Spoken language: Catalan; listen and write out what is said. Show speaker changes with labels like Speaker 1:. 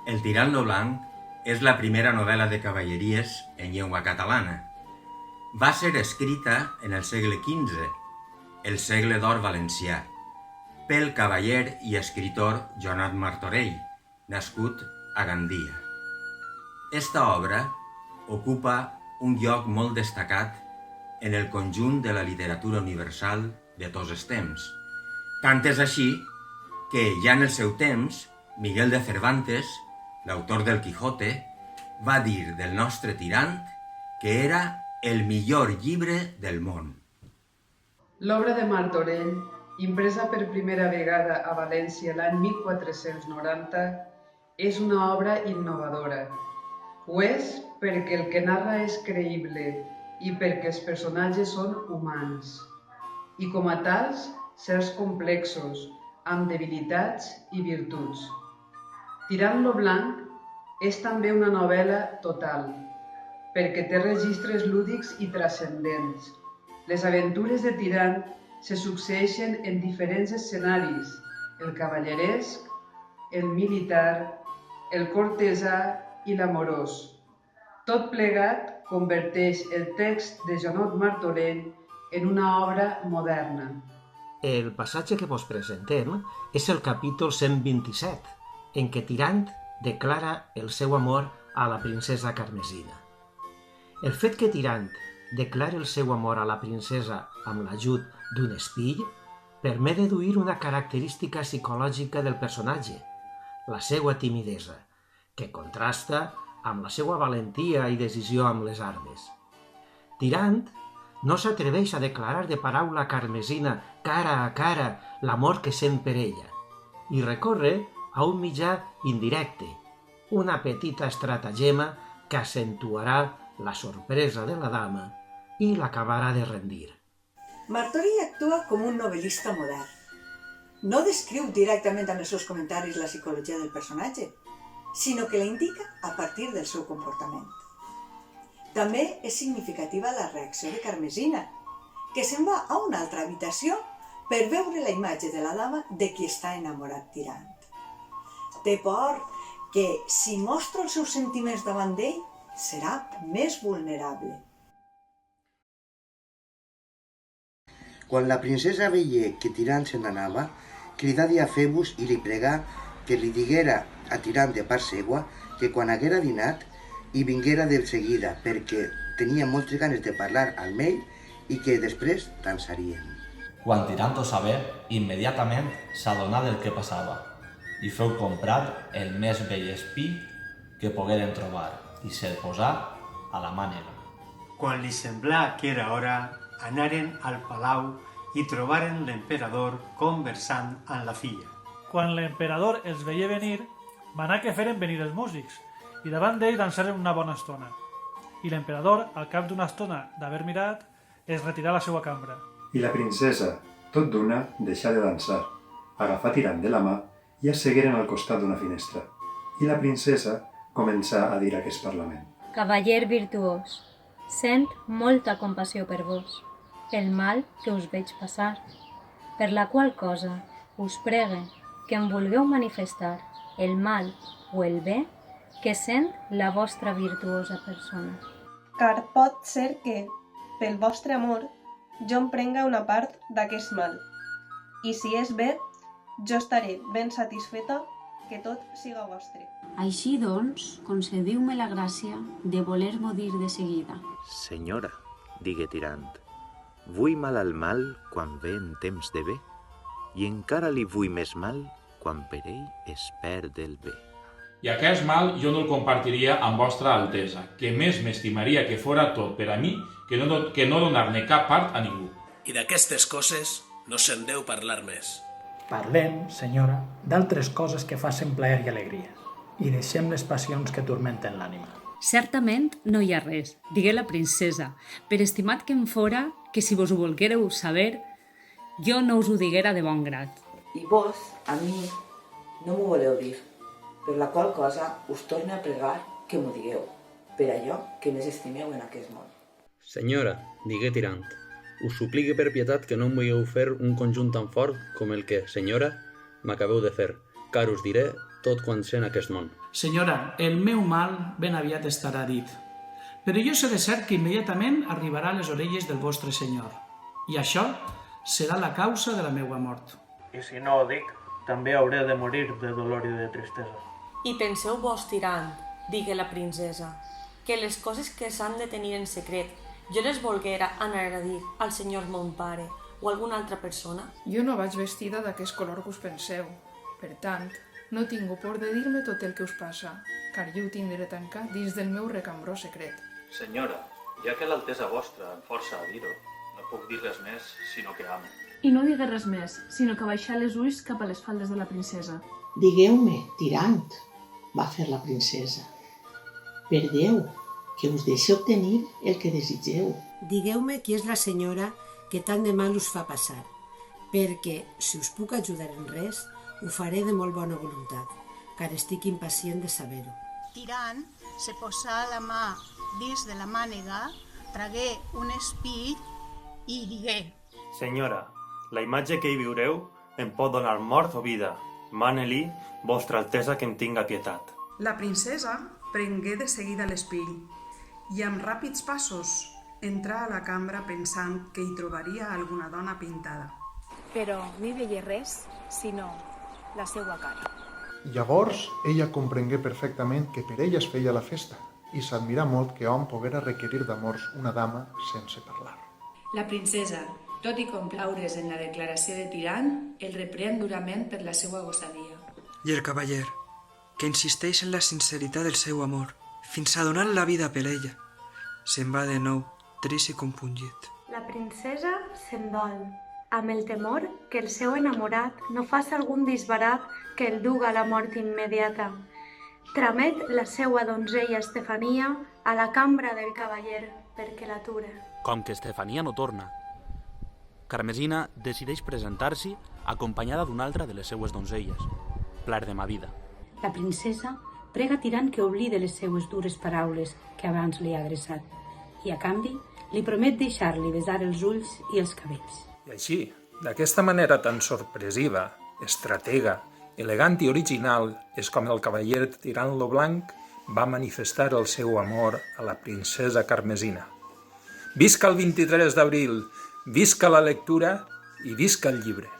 Speaker 1: El tirant lo blanc és la primera novel·la de cavalleries en llengua catalana. Va ser escrita en el segle XV, el segle d'or valencià, pel cavaller i escritor Joanot Martorell, nascut a Gandia. Esta obra ocupa un lloc molt destacat en el conjunt de la literatura universal de tots els temps. Tant és així que ja en el seu temps, Miguel de Cervantes, l'autor del Quijote, va dir del nostre tirant que era el millor llibre del món.
Speaker 2: L'obra de Martorell, impresa per primera vegada a València l'any 1490, és una obra innovadora. Ho és perquè el que narra és creïble i perquè els personatges són humans i, com a tals, sers complexos, amb debilitats i virtuts. Tirant lo blanc és també una novel·la total, perquè té registres lúdics i transcendents. Les aventures de Tirant se succeeixen en diferents escenaris: el cavalleresc, el militar, el cortesà i l'amorós. Tot plegat converteix el text de Joanot Martorell en una obra moderna.
Speaker 3: El passatge que vos presentem és el capítol 127, en què Tirant declara el seu amor a la princesa Carmesina. El fet que Tirant declara el seu amor a la princesa amb l'ajut d'un espill permet deduir una característica psicològica del personatge, la seva timidesa, que contrasta amb la seva valentia i decisió amb les armes. Tirant no s'atreveix a declarar de paraula a Carmesina cara a cara l'amor que sent per ella i recorre a un mitjà indirecte, una petita estratagema que acentuarà la sorpresa de la dama i l'acabarà de rendir.
Speaker 4: Martorell actua com un novel·lista modern. No descriu directament amb els seus comentaris la psicologia del personatge, sinó que la indica a partir del seu comportament. També és significativa la reacció de Carmesina, que se'n va a una altra habitació per veure la imatge de la dama de qui està enamorat Tirant. Té por que, si mostra els seus sentiments davant d'ell, serà més vulnerable.
Speaker 5: Quan la princesa veié que Tirant se n'anava, cridà-li a Febus i li pregà que li diguera a Tirant de part seua que quan haguera dinat hi vinguera de seguida, perquè tenia moltes ganes de parlar amb ell i que després dansaríem.
Speaker 6: Quan Tirant ho sabé, immediatament s'adonà del que passava i feu comprar el més vell espill que pogueren trobar i se'l posà a la mànega.
Speaker 7: Quan li semblà que era hora, anaren al palau i trobaren l'emperador conversant amb la filla.
Speaker 8: Quan l'emperador els veia venir, manà que feren venir els músics i davant d'ells dansaren una bona estona. I l'emperador, al cap d'una estona d'haver mirat, es retirà a la seva cambra.
Speaker 9: I la princesa, tot d'una, deixà de dansar, agafà Tirant de la mà i es segueren al costat d'una finestra. I la princesa començà a dir aquest parlament.
Speaker 10: Cavaller virtuós, sent molta compassió per vos, pel mal que us veig passar, per la qual cosa us pregue que em vulgueu manifestar el mal o el bé que sent la vostra virtuosa persona.
Speaker 11: Car pot ser que, pel vostre amor, jo em prenga una part d'aquest mal, i si és bé, jo estaré ben satisfeta que tot siga vostre.
Speaker 12: Així doncs, concediu-me la gràcia de voler-m'ho dir de seguida.
Speaker 13: Senyora, digué Tirant, vull mal al mal quan ve en temps de bé, i encara li vull més mal quan per ell es perd el bé.
Speaker 14: I aquest mal jo no el compartiria amb vostra altesa, que més m'estimaria que fora tot per a mi que no donar-ne cap part a ningú.
Speaker 15: I d'aquestes coses no se'n deu parlar més.
Speaker 16: Parlem, senyora, d'altres coses que facin plaer i alegria, i deixem les passions que turmenten l'ànima.
Speaker 17: Certament no hi ha res, digué la princesa, per estimat que em fora que si vos ho volguéreu saber, jo no us ho diguera de bon grat.
Speaker 18: I vos, a mi, no m'ho voleu dir, per la qual cosa us torne a pregar que m'ho digueu, per allò que més estimeu en aquest món.
Speaker 19: Senyora, digué Tirant, us suplique per pietat que no em vulgueu fer un conjunt tan fort com el que, senyora, m'acabeu de fer, car us diré tot quan sé en aquest món.
Speaker 16: Senyora, el meu mal ben aviat estarà dit, però jo sé de cert que immediatament arribarà a les orelles del vostre senyor, i això serà la causa de la meua mort.
Speaker 20: I si no ho dic, també hauré de morir de dolor i de tristesa.
Speaker 21: I penseu vos, tirant, digué la princesa, que les coses que s'han de tenir en secret jo les volguera anar a dir al senyor mon pare o alguna altra persona?
Speaker 22: Jo no vaig vestida d'aquest color que us penseu. Per tant, no tinc por de dir-me tot el que us passa, car jo ho tindré tancat dins del meu recambró secret.
Speaker 23: Senyora, ja que l'altesa vostra em força a dir-ho, no puc dir res més, sinó que amo.
Speaker 24: I no digues res més, sinó que baixar les ulls cap a les faldes de la princesa.
Speaker 25: Digueu-me, tirant, va fer la princesa. Per Déu, que us deixi obtenir el que desitgeu.
Speaker 26: Digueu-me qui és la senyora que tant de mal us fa passar, perquè, si us puc ajudar en res, ho faré de molt bona voluntat, car estic impacient de saber-ho.
Speaker 27: Tirant se posà la mà dins de la mànega, tragué un espill i digué:
Speaker 23: Senyora, la imatge que hi viureu em pot donar mort o vida. Mane-li, vostra altesa, que em tinga pietat.
Speaker 28: La princesa prengué de seguida l'espill i amb ràpids passos entrà a la cambra pensant que hi trobaria alguna dona pintada.
Speaker 29: Però no hi veia res, sinó la seva cara.
Speaker 30: Llavors ella comprengué perfectament que per ella es feia la festa i s'admirà molt que hom poguera requerir d'amors una dama sense parlar.
Speaker 31: La princesa, tot i complaure's en la declaració de tirant, el reprèn durament per la seva gossadia.
Speaker 32: I el cavaller, que insisteix en la sinceritat del seu amor, fins a donar la vida per ella, se'n va de nou, trist i compungit.
Speaker 10: La princesa se'n dol, amb el temor que el seu enamorat no faci algun disbarat que el duga a la mort immediata. Tramet la seva donzella Estefania a la cambra del cavaller perquè l'ature.
Speaker 19: Com que Estefania no torna, Carmesina decideix presentar-s'hi acompanyada d'una altra de les seues donzelles, Plardemavida.
Speaker 12: La princesa prega Tirant que oblide les seues dures paraules que abans li ha adreçat i, a canvi, li promet deixar-li besar els ulls i els cabells.
Speaker 33: I així, d'aquesta manera tan sorpresiva, estratega, elegant i original, és com el cavaller Tirant lo Blanc va manifestar el seu amor a la princesa Carmesina. Visca el 23 d'abril, visca la lectura i visca el llibre.